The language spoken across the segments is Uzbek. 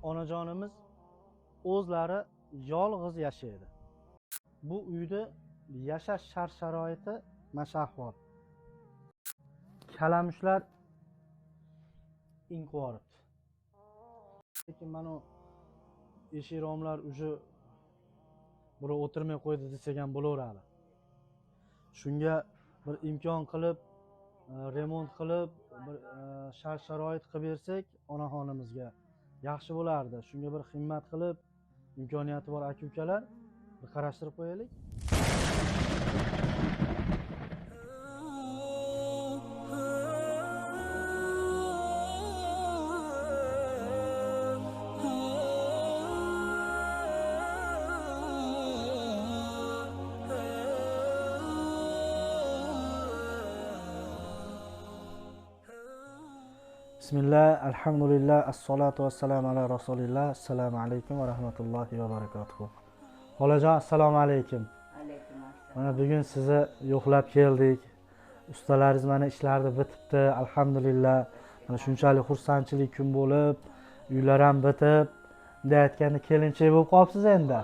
onajonimiz o'zlari yolg'iz yashaydi. Bu uyda yashash shart-sharoiti mana ahvol. Kalamushlar inqvoribdi. Lekin mana eshik romlar uje bura o'tirmay qo'ydi desak ham bo'laveradi. Shunga bir imkon qilib, remont qilib, bir shart-sharoit qilib bersak onaxonimizga yaxshi bo'lardi. Shunga bir himmat qilib, imkoniyati bor aka-ukalar bir qarashtirib qo'yaylik. Bismillah, alhamdulillah, assalatu vassalamu ala rasulillah. Assalomu alaykum va rahmatullohi va barakatuh. Xolajon, assalomu alaykum. Alaykum assalom. Mana bugun sizni yo'qlab keldik. Ustalaringiz mana ishlarni bitibdi, alhamdulillah. Mana shunchalik xursandchilik kun bo'lib, uylar ham bitib, bunday aytganda kelinchak bo'lib qolibsiz endi.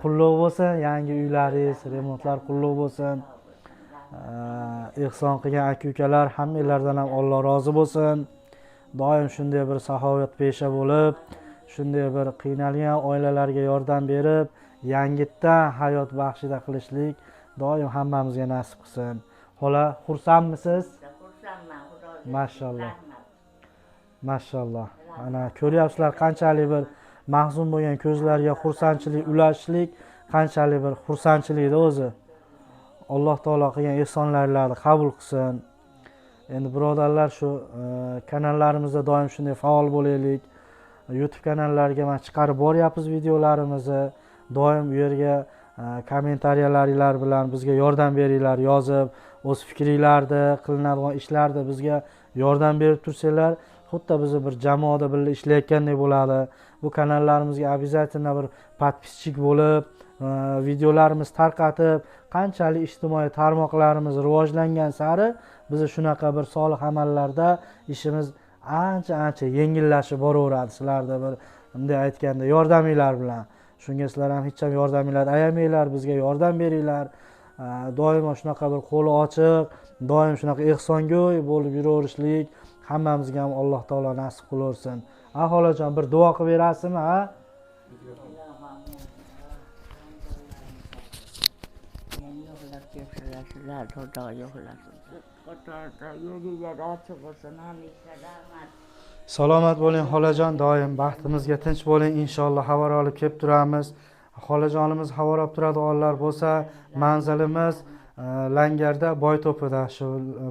Qutlug' bo'lsin, yangi uylaringiz, remontlar qutlug' bo'lsin. Ehson qilgan aka-ukalar hammanglardan ham Alloh rozi bo'lsin. Doim shunday bir saxovatpesha bo'lib, shunday bir qiynalgan oilalarga yordam berib, yangitdan hayot baxshida qilishlik doim hammamizga nasib qilsin. Xola, xursandmisiz? Xursandman, Xudoga. Mashalloh. Mashalloh. Mana ko'ryapsizlar qanchalik bir mahzun bo'lgan ko'zlarga xursandchilik ulashishlik, qanchalik bir xursandchilikda o'zi. Alloh taolo qilgan ehsonlarni qabul qilsin. Endi birodarlar, shu kanallarimizda doim shunday faol bo'laylik. YouTube kanallariga mana chiqarib boryapmiz videolarimizni. Doim u yerga kommentariyalaringiz bilan bizga yordam beringlar, yozib, o'z fikringlarni, qilinadigan ishlarni bizga yordam berib tursanglar, xuddi biz bir jamoada birga ishlayotgandek bo'ladi. Bu kanallarimizga обязательно bir подписчик bo'lib, videolarimiz tarqatib, qanchalik ijtimoiy tarmoqlarimiz rivojlangan sari biz shunaqa bir solih amallarda ishimiz ancha yengillashib boraveradi. Sizlarda bir bunday aytganda yordaminglar bilan. Shunga sizlar ham hech ham yordaminglarni ayamanglar, bizga yordam beringlar. Doimo shunaqa bir qo'li ochiq, doim shunaqa ehsongo'y bo'lib yuraverishlik hammamizga ham Alloh taolo nasib qilsin. Xolajon, bir duo qilib berasizmi, ha? Sizlar Xudo yo'qlasin. Qatorda yo'linglar ochiq bo'lsin, hamisha rahmat. Salomat bo'ling xolajon, doim baxtimizga tinch bo'ling. Inshaalloh xabar olib kelib turamiz. Xolajonimiz xabar olib turadiganlar bo'lsa, manzilimiz Langarda, Boyto'pida, shu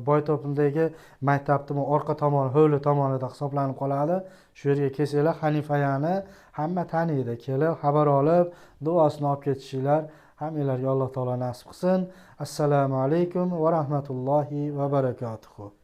Boyto'pidagi maktabning orqa tomoni, hovli tomonida hisoblanib qoladi. Shu yerga kelsanglar, Hanifayani hamma taniydi. Kelib xabar olib, duosini olib ketishinglar. Hammanglarga Alloh taolo nasib qilsin. Assalomu alaykum va rahmatullohi va barakatuh.